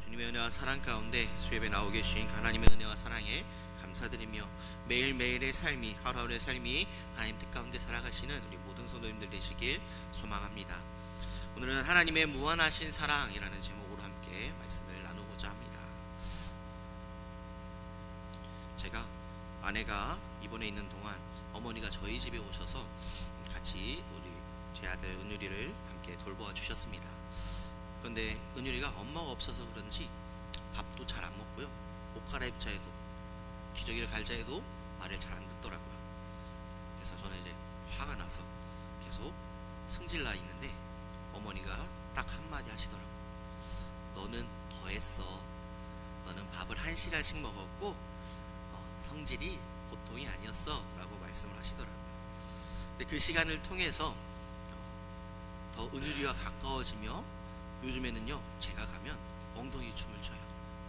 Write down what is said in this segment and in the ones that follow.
주님의 은혜와 사랑 가운데 수협에 나오 계신 하나님의 은혜와 사랑에 감사드리며 매일매일의 삶이, 하루하루의 삶이 하나님 뜻 가운데 살아가시는 우리 모든 성도님들 되시길 소망합니다. 오늘은 하나님의 무한하신 사랑이라는 제목으로 함께 말씀을 나누고자 합니다. 제가 아내가 입원해 있는 동안 어머니가 저희 집에 오셔서 같이 우리 제 아들 은율이를 함께 돌보아 주셨습니다. 그런데 은율이가 엄마가 없어서 그런지 밥도 잘 안 먹고요, 옷 갈아입자 해도, 기저귀를 갈자 해도 말을 잘 안 듣더라고요. 그래서 저는 이제 화가 나서 계속 승질나 있는데 어머니가 딱 한마디 하시더라고요. 너는 더 했어. 너는 밥을 1시간씩 먹었고 성질이 보통이 아니었어 라고 말씀을 하시더라고요. 근데 그 시간을 통해서 더 은율이와 가까워지며 요즘에는요, 제가 가면 엉덩이 춤을 춰요.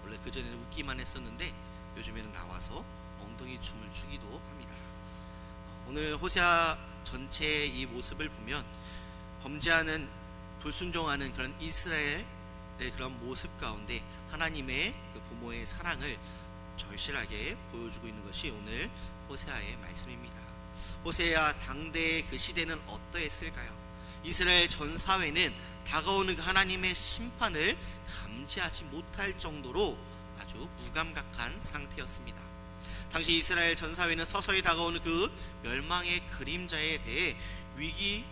원래 그전에는 웃기만 했었는데 요즘에는 나와서 엉덩이 춤을 추기도 합니다. 오늘 호세아 전체의 이 모습을 보면 범죄하는, 불순종하는 그런 이스라엘의 그런 모습 가운데 하나님의 그 부모의 사랑을 절실하게 보여주고 있는 것이 오늘 호세아의 말씀입니다. 호세아 당대의 그 시대는 어떠했을까요? 이스라엘 전 사회는 다가오는 그 하나님의 심판을 감지하지 못할 정도로 아주 무감각한 상태였습니다. 당시 이스라엘 전 사회는 서서히 다가오는 그 멸망의 그림자에 대해 위기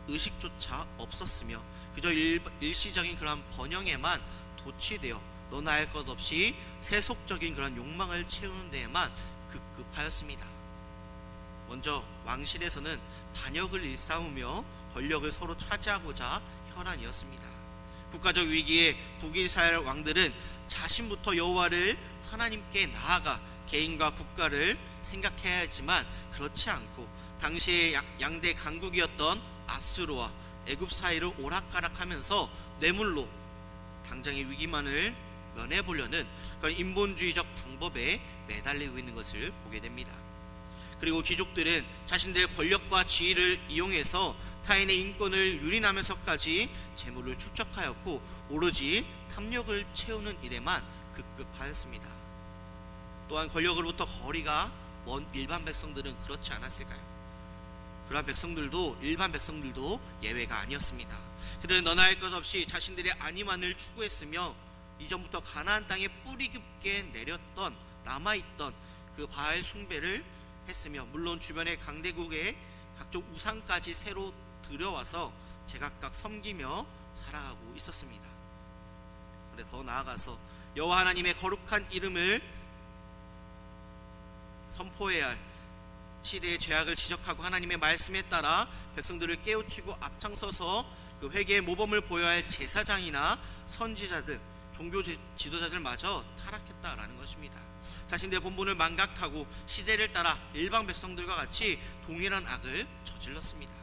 의식조차 없었으며 그저 일시적인 그런 번영에만 도취되어 너나 할 것 없이 세속적인 그런 욕망을 채우는 데에만 급급하였습니다. 먼저 왕실에서는 반역을 일삼으며 권력을 서로 차지하고자 혈안이었습니다. 국가적 위기에 북이스라엘 왕들은 자신부터 여호와를 하나님께 나아가 개인과 국가를 생각해야 했지만 그렇지 않고 당시의 양대 강국이었던 아수르와 애굽 사이를 오락가락하면서 뇌물로 당장의 위기만을 면해보려는 그런 인본주의적 방법에 매달리고 있는 것을 보게 됩니다. 그리고 귀족들은 자신들의 권력과 지위를 이용해서 타인의 인권을 유린하면서까지 재물을 축적하였고 오로지 탐욕을 채우는 일에만 급급하였습니다. 또한 권력으로부터 거리가 먼 일반 백성들은 그렇지 않았을까요? 그러한 백성들도, 일반 백성들도 예외가 아니었습니다. 그들은 너나 할 것 없이 자신들의 안위만을 추구했으며 이전부터 가나안 땅에 뿌리 깊게 내렸던, 남아있던 그 바알 숭배를 했으며 물론 주변의 강대국의 각종 우상까지 새로 들여와서 제각각 섬기며 살아가고 있었습니다. 그런데 더 나아가서 여호와 하나님의 거룩한 이름을 선포해야 할 시대의 죄악을 지적하고 하나님의 말씀에 따라 백성들을 깨우치고 앞장서서 그 회개의 모범을 보여야 할 제사장이나 선지자들, 종교 지도자들마저 타락했다라는 것입니다. 자신들의 본분을 망각하고 시대를 따라 일반 백성들과 같이 동일한 악을 저질렀습니다.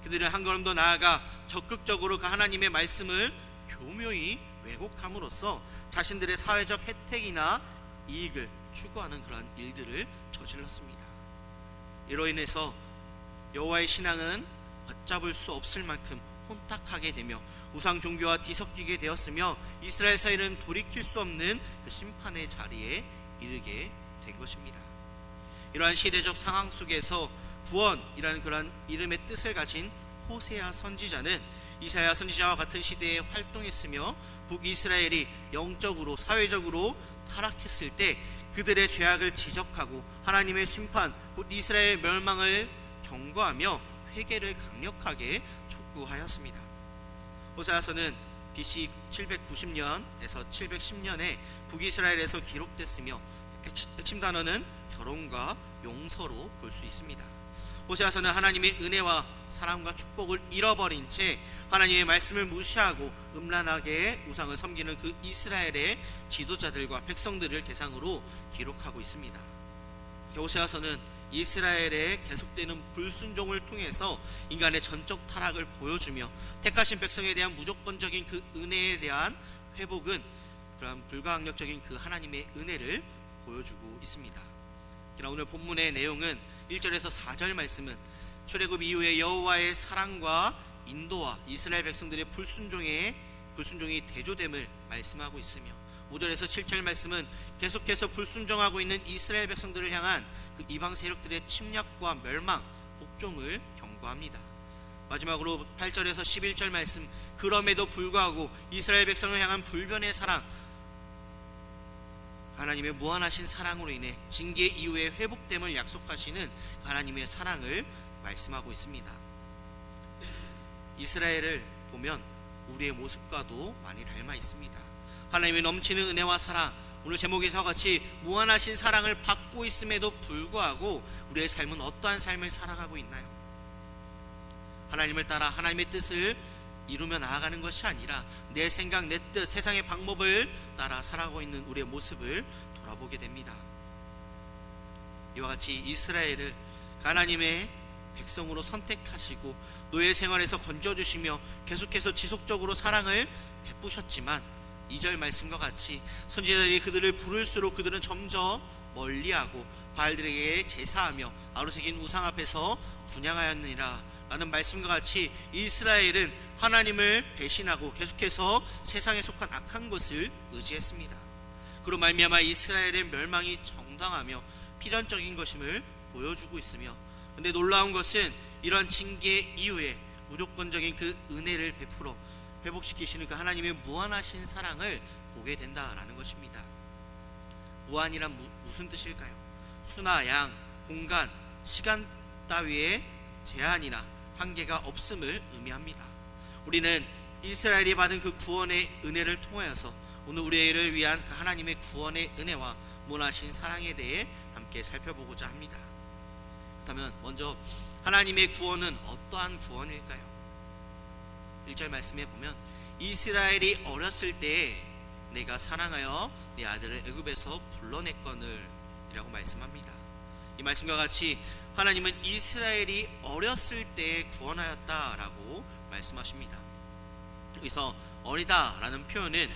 그들은 한 걸음 더 나아가 적극적으로 그 하나님의 말씀을 교묘히 왜곡함으로써 자신들의 사회적 혜택이나 이익을 추구하는 그러한 일들을 저질렀습니다. 이로 인해서 여호와의 신앙은 걷잡을 수 없을 만큼 혼탁하게 되며 우상 종교와 뒤섞이게 되었으며 이스라엘 사회는 돌이킬 수 없는 그 심판의 자리에 이르게 된 것입니다. 이러한 시대적 상황 속에서 구원이라는 그런 이름의 뜻을 가진 호세아 선지자는 이사야 선지자와 같은 시대에 활동했으며 북이스라엘이 영적으로, 사회적으로 타락했을 때 그들의 죄악을 지적하고 하나님의 심판, 곧 이스라엘 멸망을 경고하며 회개를 강력하게 촉구하였습니다. 호세아서는 BC 790년에서 710년에 북이스라엘에서 기록됐으며 핵심 단어는 결혼과 용서로 볼 수 있습니다. 호세아서는 하나님의 은혜와 사랑과 축복을 잃어버린 채 하나님의 말씀을 무시하고 음란하게 우상을 섬기는 그 이스라엘의 지도자들과 백성들을 대상으로 기록하고 있습니다. 호세아서는 이스라엘의 계속되는 불순종을 통해서 인간의 전적 타락을 보여주며 택하신 백성에 대한 무조건적인 그 은혜에 대한 회복은 그런 불가항력적인 그 하나님의 은혜를 보여주고 있습니다. 그러나 오늘 본문의 내용은 1절에서 4절 말씀은 출애굽 이후에 여호와의 사랑과 인도와 이스라엘 백성들의 불순종이 대조됨을 말씀하고 있으며 5절에서 7절 말씀은 계속해서 불순종하고 있는 이스라엘 백성들을 향한 그 이방 세력들의 침략과 멸망, 복종을 경고합니다. 마지막으로 8절에서 11절 말씀, 그럼에도 불구하고 이스라엘 백성을 향한 불변의 사랑, 하나님의 무한하신 사랑으로 인해 징계 이후에 회복됨을 약속하시는 하나님의 사랑을 말씀하고 있습니다. 이스라엘을 보면 우리의 모습과도 많이 닮아 있습니다. 하나님의 넘치는 은혜와 사랑, 오늘 제목에서 같이 무한하신 사랑을 받고 있음에도 불구하고 우리의 삶은 어떠한 삶을 살아가고 있나요? 하나님을 따라 하나님의 뜻을 이루며 나아가는 것이 아니라 내 생각, 내 뜻, 세상의 방법을 따라 살아가고 있는 우리의 모습을 돌아보게 됩니다. 이와 같이 이스라엘을 하나님의 백성으로 선택하시고 노예 생활에서 건져주시며 계속해서 지속적으로 사랑을 베푸셨지만 2절 말씀과 같이 선지자들이 그들을 부를수록 그들은 점점 멀리하고 바알들에게 제사하며 아로 새긴 우상 앞에서 분향하였느니라 라는 말씀과 같이 이스라엘은 하나님을 배신하고 계속해서 세상에 속한 악한 것을 의지했습니다. 그로 말미암아 이스라엘의 멸망이 정당하며 필연적인 것임을 보여주고 있으며, 근데 놀라운 것은 이러한 징계 이후에 무조건적인 그 은혜를 베풀어 회복시키시는 그 하나님의 무한하신 사랑을 보게 된다라는 것입니다. 무한이란 무슨 뜻일까요? 수나 양, 공간, 시간 따위의 제한이나 한계가 없음을 의미합니다. 우리는 이스라엘이 받은 그 구원의 은혜를 통하여서 오늘 우리를 위한 그 하나님의 구원의 은혜와 무한하신 사랑에 대해 함께 살펴보고자 합니다. 그렇다면 먼저 하나님의 구원은 어떠한 구원일까요? 1절 말씀에 보면 이스라엘이 어렸을 때에 내가 사랑하여 네 아들을 애굽에서 불러냈거늘 이라고 말씀합니다. 이 말씀과 같이 하나님은 이스라엘이 어렸을 때에 구원하였다라고 말씀하십니다. 여기서 어리다라는 표현은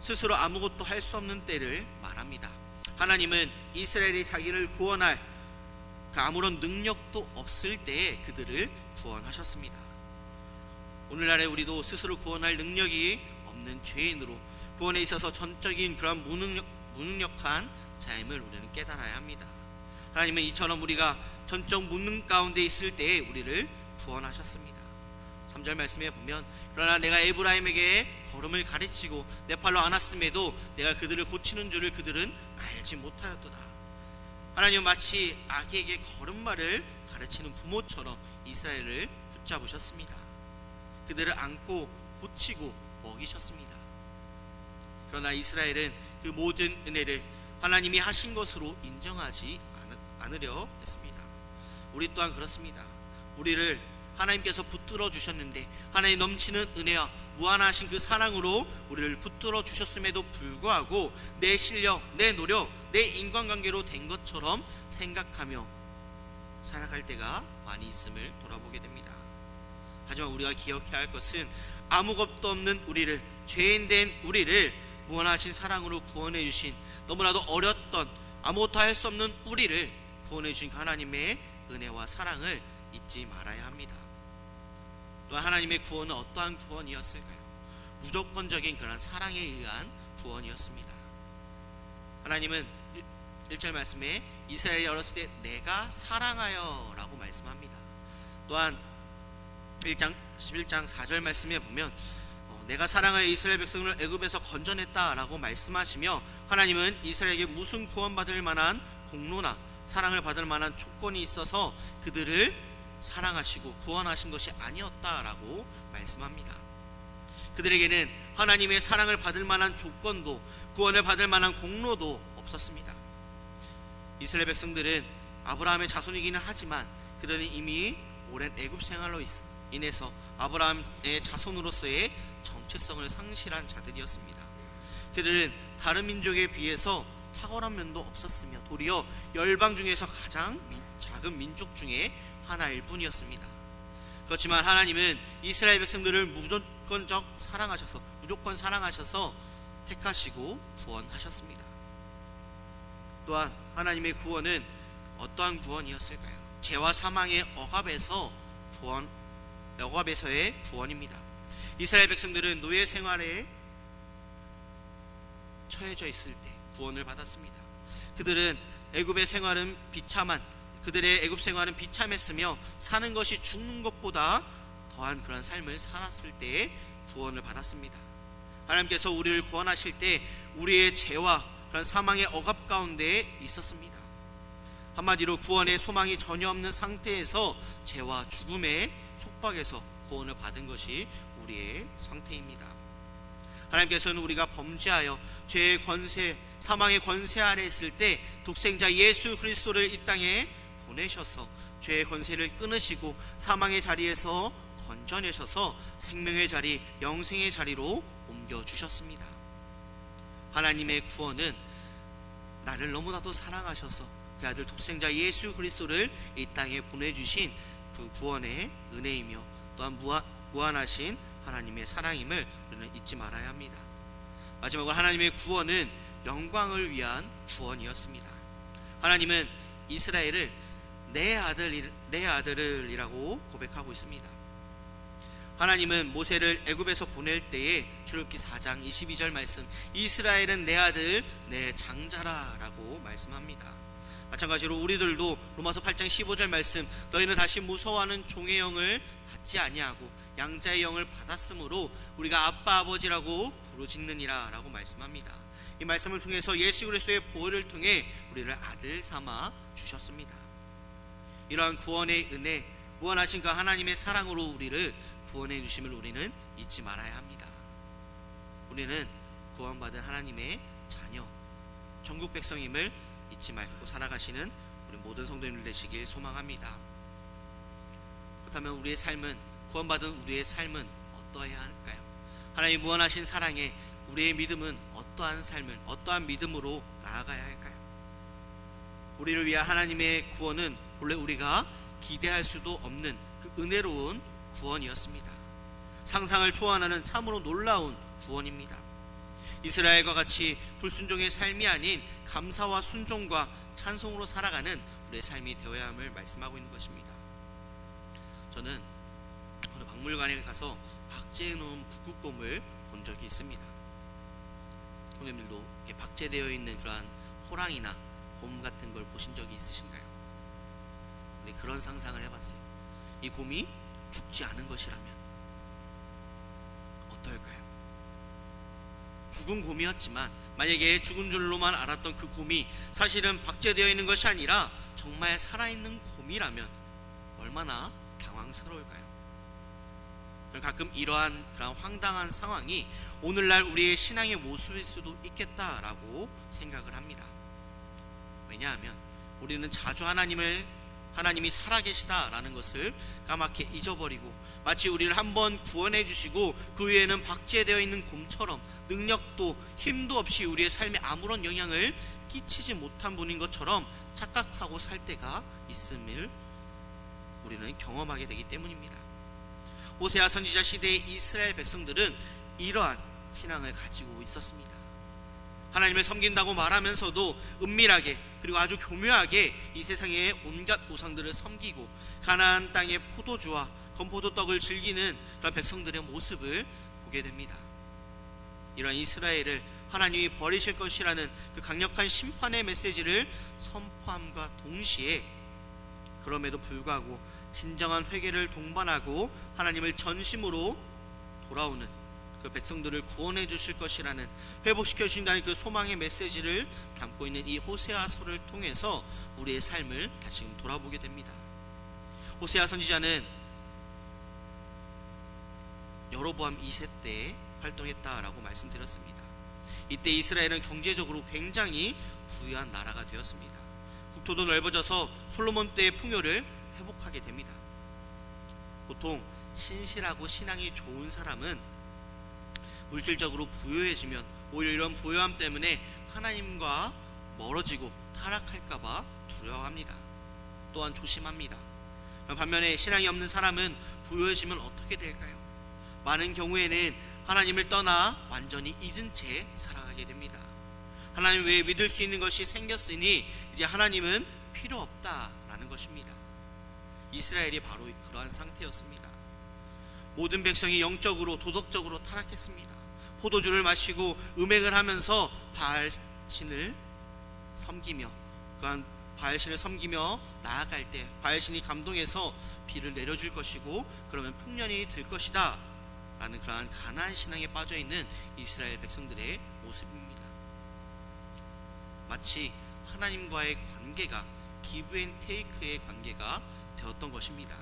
스스로 아무것도 할 수 없는 때를 말합니다. 하나님은 이스라엘이 자기를 구원할 그 아무런 능력도 없을 때에 그들을 구원하셨습니다. 오늘날에 우리도 스스로 구원할 능력이 없는 죄인으로 구원에 있어서 전적인 그런 무능력한 자임을 우리는 깨달아야 합니다. 하나님은 이처럼 우리가 전적 무능 가운데 있을 때에 우리를 구원하셨습니다. 3절 말씀에 보면 그러나 내가 에브라임에게 걸음을 가르치고 내 팔로 안았음에도 내가 그들을 고치는 줄을 그들은 알지 못하였도다. 하나님은 마치 아기에게 걸음마를 가르치는 부모처럼 이스라엘을 붙잡으셨습니다. 그들을 안고 고치고 먹이셨습니다. 그러나 이스라엘은 그 모든 은혜를 하나님이 하신 것으로 인정하지 않으려 했습니다. 우리 또한 그렇습니다. 우리를 하나님께서 붙들어 주셨는데 하나님 넘치는 은혜와 무한하신 그 사랑으로 우리를 붙들어 주셨음에도 불구하고 내 실력, 내 노력, 내 인간관계로 된 것처럼 생각하며 살아갈 때가 많이 있음을 돌아보게 됩니다. 하지만 우리가 기억해야 할 것은 아무것도 없는 우리를, 죄인된 우리를 무한하신 사랑으로 구원해 주신, 너무나도 어렸던 아무것도 할 수 없는 우리를 구원해 주신 하나님의 은혜와 사랑을 잊지 말아야 합니다. 또 하나님의 구원은 어떠한 구원이었을까요? 무조건적인 그런 사랑에 의한 구원이었습니다. 하나님은 1절 말씀에 이스라엘이 어렸을 때 내가 사랑하여 라고 말씀합니다. 또한 11장 4절 말씀에 보면 내가 사랑하여 이스라엘 백성을 애굽에서 건져냈다 라고 말씀하시며, 하나님은 이스라엘에게 무슨 구원받을 만한 공로나 사랑을 받을 만한 조건이 있어서 그들을 사랑하시고 구원하신 것이 아니었다라고 말씀합니다. 그들에게는 하나님의 사랑을 받을 만한 조건도 구원을 받을 만한 공로도 없었습니다. 이스라엘 백성들은 아브라함의 자손이기는 하지만 그들은 이미 오랜 애굽 생활로 인해서 아브라함의 자손으로서의 정체성을 상실한 자들이었습니다. 그들은 다른 민족에 비해서 탁월한 면도 없었으며 도리어 열방 중에서 가장 작은 민족 중에 하나일 뿐이었습니다. 그렇지만 하나님은 이스라엘 백성들을 무조건 사랑하셔서 택하시고 구원하셨습니다. 또한 하나님의 구원은 어떠한 구원이었을까요? 죄와 사망의 억압에서의 구원입니다. 이스라엘 백성들은 노예 생활에 처해져 있을 때 구원을 받았습니다. 그들은 애굽의 생활은 그들의 애굽 생활은 비참했으며 사는 것이 죽는 것보다 더한 그런 삶을 살았을 때에 구원을 받았습니다. 하나님께서 우리를 구원하실 때 우리의 죄와 그런 사망의 억압 가운데 있었습니다. 한마디로 구원의 소망이 전혀 없는 상태에서 죄와 죽음의 속박에서 구원을 받은 것이 우리의 상태입니다. 하나님께서는 우리가 범죄하여 죄의 권세, 사망의 권세 아래 있을 때 독생자 예수 그리스도를 이 땅에 보내셔서 죄의 권세를 끊으시고 사망의 자리에서 건져내셔서 생명의 자리, 영생의 자리로 옮겨주셨습니다. 하나님의 구원은 나를 너무나도 사랑하셔서 그 아들 독생자 예수 그리스도를 이 땅에 보내주신 그 구원의 은혜이며 또한 무한하신 하나님의 사랑임을 우리는 잊지 말아야 합니다. 마지막으로 하나님의 구원은 영광을 위한 구원이었습니다. 하나님은 이스라엘을 내 아들이라고 고백하고 있습니다. 하나님은 모세를 애굽에서 보낼 때에 출애굽기 4장 22절 말씀, 이스라엘은 내 아들 내 장자라 라고 말씀합니다. 마찬가지로 우리들도 로마서 8장 15절 말씀, 너희는 다시 무서워하는 종의 영을 받지 아니하고 양자의 영을 받았으므로 우리가 아빠 아버지라고 부르짖느니라 라고 말씀합니다. 이 말씀을 통해서 예수 그리스도의 보혈을 통해 우리를 아들 삼아 주셨습니다. 이러한 구원의 은혜, 무한하신 그 하나님의 사랑으로 우리를 구원해 주심을 우리는 잊지 말아야 합니다. 우리는 구원받은 하나님의 자녀, 전국 백성임을 잊지 말고 살아가시는 우리 모든 성도님들 되시길 소망합니다. 그렇다면 우리의 삶은, 구원받은 우리의 삶은 어떠해야 할까요? 하나님 무한하신 사랑에 우리의 믿음은 어떠한 삶을, 어떠한 믿음으로 나아가야 할까요? 우리를 위한 하나님의 구원은 본래 우리가 기대할 수도 없는 그 은혜로운 구원이었습니다. 상상을 초월하는 참으로 놀라운 구원입니다. 이스라엘과 같이 불순종의 삶이 아닌 감사와 순종과 찬송으로 살아가는 우리의 삶이 되어야 함을 말씀하고 있는 것입니다. 저는 오늘 박물관에 가서 박제해 놓은 북극곰을 본 적이 있습니다. 성도님들도 이렇게 박제되어 있는 그러한 호랑이나 곰 같은 걸 보신 적이 있으신가요? 네, 그런 상상을 해봤어요. 이 곰이 죽지 않은 것이라면 어떨까요? 죽은 곰이었지만 만약에 죽은 줄로만 알았던 그 곰이 사실은 박제되어 있는 것이 아니라 정말 살아있는 곰이라면 얼마나 당황스러울까요? 가끔 이러한 그런 황당한 상황이 오늘날 우리의 신앙의 모습일 수도 있겠다라고 생각을 합니다. 왜냐하면 우리는 자주 하나님이 살아계시다라는 것을 까맣게 잊어버리고 마치 우리를 한번 구원해 주시고 그 위에는 박제되어 있는 곰처럼 능력도 힘도 없이 우리의 삶에 아무런 영향을 끼치지 못한 분인 것처럼 착각하고 살 때가 있음을 우리는 경험하게 되기 때문입니다. 호세아 선지자 시대의 이스라엘 백성들은 이러한 신앙을 가지고 있었습니다. 하나님을 섬긴다고 말하면서도 은밀하게 그리고 아주 교묘하게 이 세상의 온갖 우상들을 섬기고 가나안 땅의 포도주와 건포도떡을 즐기는 그런 백성들의 모습을 보게 됩니다. 이러한 이스라엘을 하나님이 버리실 것이라는 그 강력한 심판의 메시지를 선포함과 동시에 그럼에도 불구하고 진정한 회개를 동반하고 하나님을 전심으로 돌아오는 그 백성들을 구원해 주실 것이라는, 회복시켜 주신다는 그 소망의 메시지를 담고 있는 이 호세아서를 통해서 우리의 삶을 다시금 돌아보게 됩니다. 호세아 선지자는 여로보암 2세 때 활동했다라고 말씀드렸습니다. 이때 이스라엘은 경제적으로 굉장히 부유한 나라가 되었습니다. 국토도 넓어져서 솔로몬 때의 풍요를 회복하게 됩니다. 보통 신실하고 신앙이 좋은 사람은 물질적으로 부유해지면 오히려 이런 부유함 때문에 하나님과 멀어지고 타락할까봐 두려워합니다. 또한 조심합니다. 반면에 신앙이 없는 사람은 부유해지면 어떻게 될까요? 많은 경우에는 하나님을 떠나 완전히 잊은 채 살아가게 됩니다. 하나님 외에 믿을 수 있는 것이 생겼으니 이제 하나님은 필요 없다라는 것입니다. 이스라엘이 바로 그러한 상태였습니다. 모든 백성이 영적으로 도덕적으로 타락했습니다. 포도주를 마시고 음행을 하면서 바알신을 섬기며 그한 바알신을 섬기며 나아갈 때 바알신이 감동해서 비를 내려줄 것이고 그러면 풍년이 들 것이다 라는 그러한 가나안 신앙에 빠져있는 이스라엘 백성들의 모습입니다. 마치 하나님과의 관계가 기브 앤 테이크의 관계가 되었던 것입니다.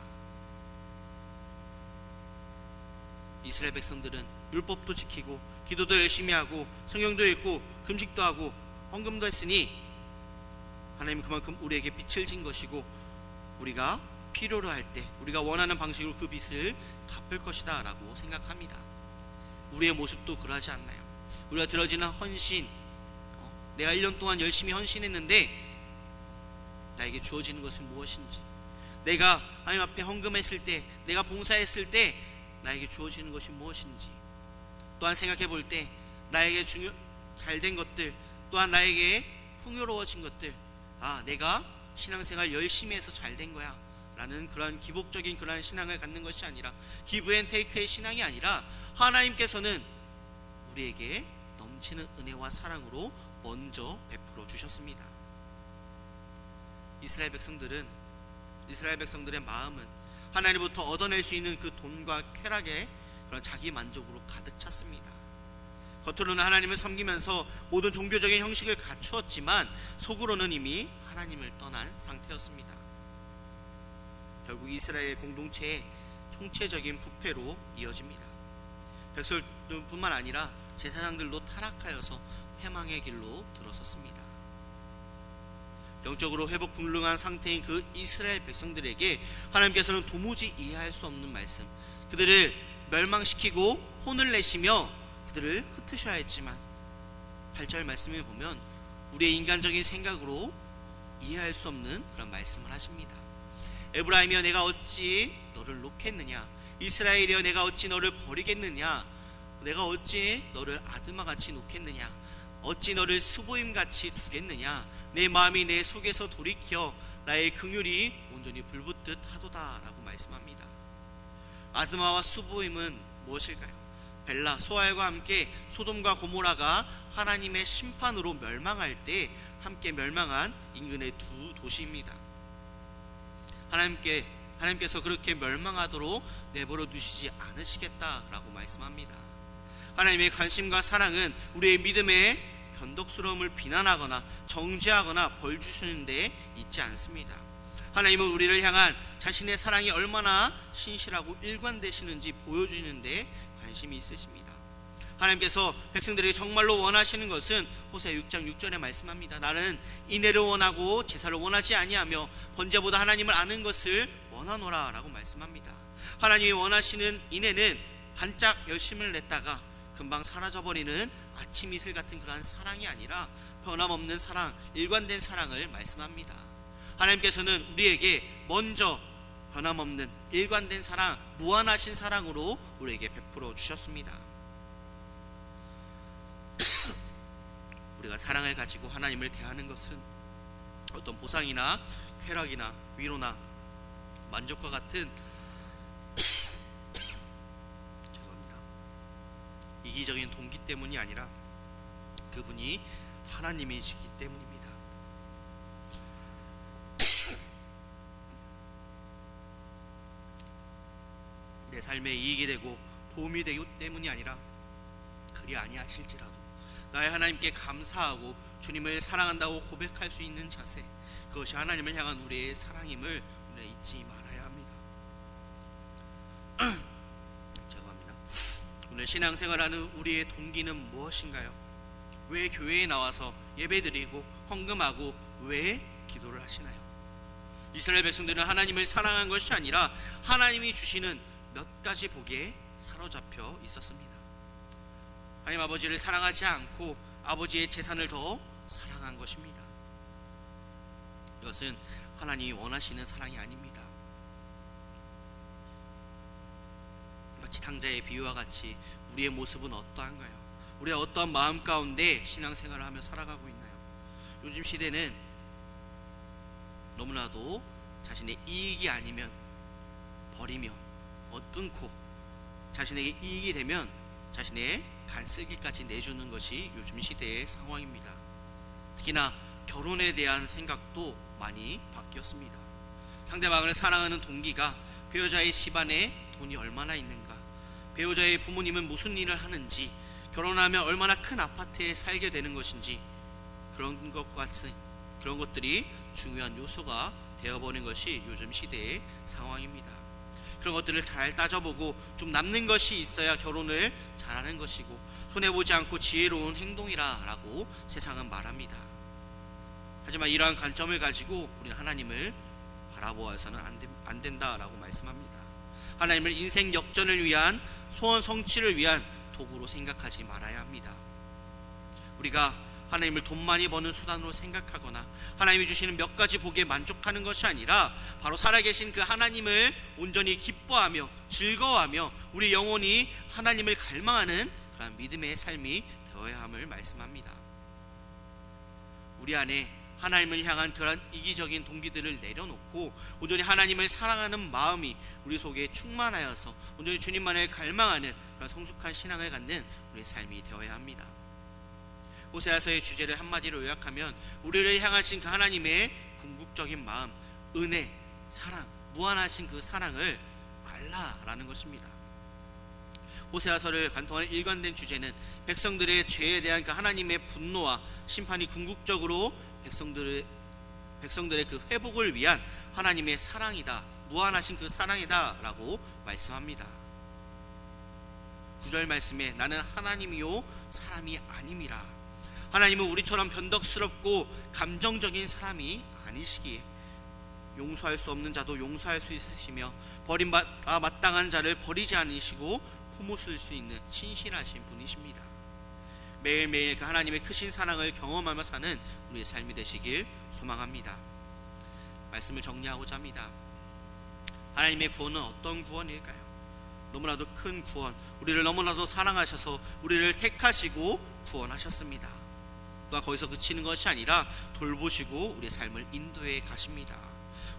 이스라엘 백성들은 율법도 지키고 기도도 열심히 하고 성경도 읽고 금식도 하고 헌금도 했으니 하나님은 그만큼 우리에게 빚을 진 것이고 우리가 필요로 할 때 우리가 원하는 방식으로 그 빚을 갚을 것이다 라고 생각합니다. 우리의 모습도 그러하지 않나요? 우리가 들어지는 헌신, 내가 1년 동안 열심히 헌신했는데 나에게 주어지는 것은 무엇인지, 내가 하나님 앞에 헌금했을 때, 내가 봉사했을 때 나에게 주어지는 것이 무엇인지, 또한 생각해 볼 때 나에게 잘된 것들, 또한 나에게 풍요로워진 것들, 내가 신앙생활 열심히 해서 잘된 거야 라는 그런 기복적인 그러한 신앙을 갖는 것이 아니라, 기브 앤 테이크의 신앙이 아니라 하나님께서는 우리에게 넘치는 은혜와 사랑으로 먼저 베풀어 주셨습니다. 이스라엘 백성들의 마음은 하나님부터 얻어낼 수 있는 그 돈과 쾌락의 그런 자기 만족으로 가득 찼습니다. 겉으로는 하나님을 섬기면서 모든 종교적인 형식을 갖추었지만 속으로는 이미 하나님을 떠난 상태였습니다. 결국 이스라엘 공동체의 총체적인 부패로 이어집니다. 백성들뿐만 아니라 제사장들도 타락하여서 회망의 길로 들어섰습니다. 영적으로 회복 불능한 상태인 그 이스라엘 백성들에게 하나님께서는 도무지 이해할 수 없는 말씀, 그들을 멸망시키고 혼을 내시며 그들을 흩으셔야 했지만 8절 말씀을 보면 우리의 인간적인 생각으로 이해할 수 없는 그런 말씀을 하십니다. 에브라임이여 내가 어찌 너를 놓겠느냐, 이스라엘이여 내가 어찌 너를 버리겠느냐, 내가 어찌 너를 아드마같이 놓겠느냐, 어찌 너를 수보임같이 두겠느냐, 내 마음이 내 속에서 돌이켜 나의 긍휼이 온전히 불붙듯 하도다 라고 말씀합니다. 아드마와 수보임은 무엇일까요? 벨라, 소알과 함께 소돔과 고모라가 하나님의 심판으로 멸망할 때 함께 멸망한 인근의 두 도시입니다. 하나님께서 그렇게 멸망하도록 내버려 두시지 않으시겠다라고 말씀합니다. 하나님의 관심과 사랑은 우리의 믿음의 변덕스러움을 비난하거나 정죄하거나 벌 주시는 데 있지 않습니다. 하나님은 우리를 향한 자신의 사랑이 얼마나 신실하고 일관되시는지 보여주는 데 관심이 있으십니다. 하나님께서 백성들에게 정말로 원하시는 것은 호세아 6장 6절에 말씀합니다. 나는 인애를 원하고 제사를 원하지 아니하며 번제보다 하나님을 아는 것을 원하노라 라고 말씀합니다. 하나님이 원하시는 인애는 반짝 열심을 냈다가 금방 사라져버리는 아침 이슬 같은 그러한 사랑이 아니라 변함없는 사랑, 일관된 사랑을 말씀합니다. 하나님께서는 우리에게 먼저 변함없는 일관된 사랑, 무한하신 사랑으로 우리에게 베풀어 주셨습니다. 우리가 사랑을 가지고 하나님을 대하는 것은 어떤 보상이나 쾌락이나 위로나 만족과 같은 이기적인 동기 때문이 아니라 그분이 하나님이시기 때문입니다. 내 삶에 이익이 되고 도움이 되기 때문이 아니라 그리 아니하실지라도 나의 하나님께 감사하고 주님을 사랑한다고 고백할 수 있는 자세, 그것이 하나님을 향한 우리의 사랑임을 우리가 잊지 말아야 합니다. 죄송합니다. 오늘 신앙생활하는 우리의 동기는 무엇인가요? 왜 교회에 나와서 예배드리고 헌금하고 왜 기도를 하시나요? 이스라엘 백성들은 하나님을 사랑한 것이 아니라 하나님이 주시는 몇 가지 복에 사로잡혀 있었습니다. 하나님 아버지를 사랑하지 않고 아버지의 재산을 더 사랑한 것입니다. 이것은 하나님이 원하시는 사랑이 아닙니다. 마치 탕자의 비유와 같이 우리의 모습은 어떠한가요? 우리가 어떠한 마음 가운데 신앙생활을 하며 살아가고 있나요? 요즘 시대는 너무나도 자신의 이익이 아니면 버리며 끊고 자신에게 이익이 되면 자신의 간슬기까지 내주는 것이 요즘 시대의 상황입니다. 특히나 결혼에 대한 생각도 많이 바뀌었습니다. 상대방을 사랑하는 동기가 배우자의 집안에 돈이 얼마나 있는가, 배우자의 부모님은 무슨 일을 하는지, 결혼하면 얼마나 큰 아파트에 살게 되는 것인지, 그런 것들이 중요한 요소가 되어버린 것이 요즘 시대의 상황입니다. 그런 것들을 잘 따져보고 좀 남는 것이 있어야 결혼을 잘하는 것이고 손해보지 않고 지혜로운 행동이라고 세상은 말합니다. 하지만 이러한 관점을 가지고 우리는 하나님을 바라보아서는 안 된다라고 말씀합니다. 하나님을 인생 역전을 위한, 소원 성취를 위한 도구로 생각하지 말아야 합니다. 우리가 하나님을 돈 많이 버는 수단으로 생각하거나 하나님이 주시는 몇 가지 복에 만족하는 것이 아니라 바로 살아계신 그 하나님을 온전히 기뻐하며 즐거워하며 우리 영혼이 하나님을 갈망하는 그런 믿음의 삶이 되어야 함을 말씀합니다. 우리 안에 하나님을 향한 그런 이기적인 동기들을 내려놓고 온전히 하나님을 사랑하는 마음이 우리 속에 충만하여서 온전히 주님만을 갈망하는 그런 성숙한 신앙을 갖는 우리의 삶이 되어야 합니다. 호세아서의 주제를 한마디로 요약하면 우리를 향하신 그 하나님의 궁극적인 마음, 은혜, 사랑, 무한하신 그 사랑을 알라라는 것입니다. 호세아서를 관통하는 일관된 주제는 백성들의 죄에 대한 그 하나님의 분노와 심판이 궁극적으로 백성들의 그 회복을 위한 하나님의 사랑이다, 무한하신 그 사랑이다 라고 말씀합니다. 9절 말씀에 나는 하나님이요 사람이 아님이라. 하나님은 우리처럼 변덕스럽고 감정적인 사람이 아니시기에 용서할 수 없는 자도 용서할 수 있으시며 버림받아 마땅한 자를 버리지 않으시고 품으실 수 있는 신실하신 분이십니다. 매일매일 그 하나님의 크신 사랑을 경험하며 사는 우리의 삶이 되시길 소망합니다. 말씀을 정리하고자 합니다. 하나님의 구원은 어떤 구원일까요? 너무나도 큰 구원, 우리를 너무나도 사랑하셔서 우리를 택하시고 구원하셨습니다. 또한 거기서 그치는 것이 아니라 돌보시고 우리의 삶을 인도해 가십니다.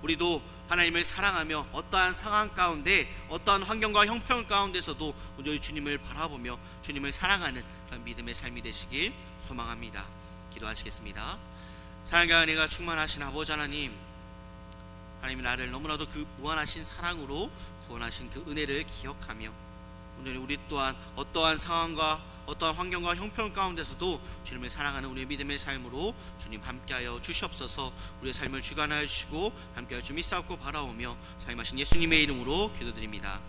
우리도 하나님을 사랑하며 어떠한 상황 가운데, 어떠한 환경과 형편 가운데서도 온전히 주님을 바라보며 주님을 사랑하는 그런 믿음의 삶이 되시길 소망합니다. 기도하시겠습니다. 사랑과 은혜가 충만하신 아버지 하나님, 하나님이 나를 너무나도 그 무한하신 사랑으로 구원하신 그 은혜를 기억하며 오늘 우리 또한 어떠한 상황과 어떠한 환경과 형편 가운데서도 주님을 사랑하는 우리의 믿음의 삶으로 주님 함께하여 주시옵소서. 우리의 삶을 주관하여 주시고 함께하여 주 믿사옵고 바라오며 사임하신 예수님의 이름으로 기도드립니다.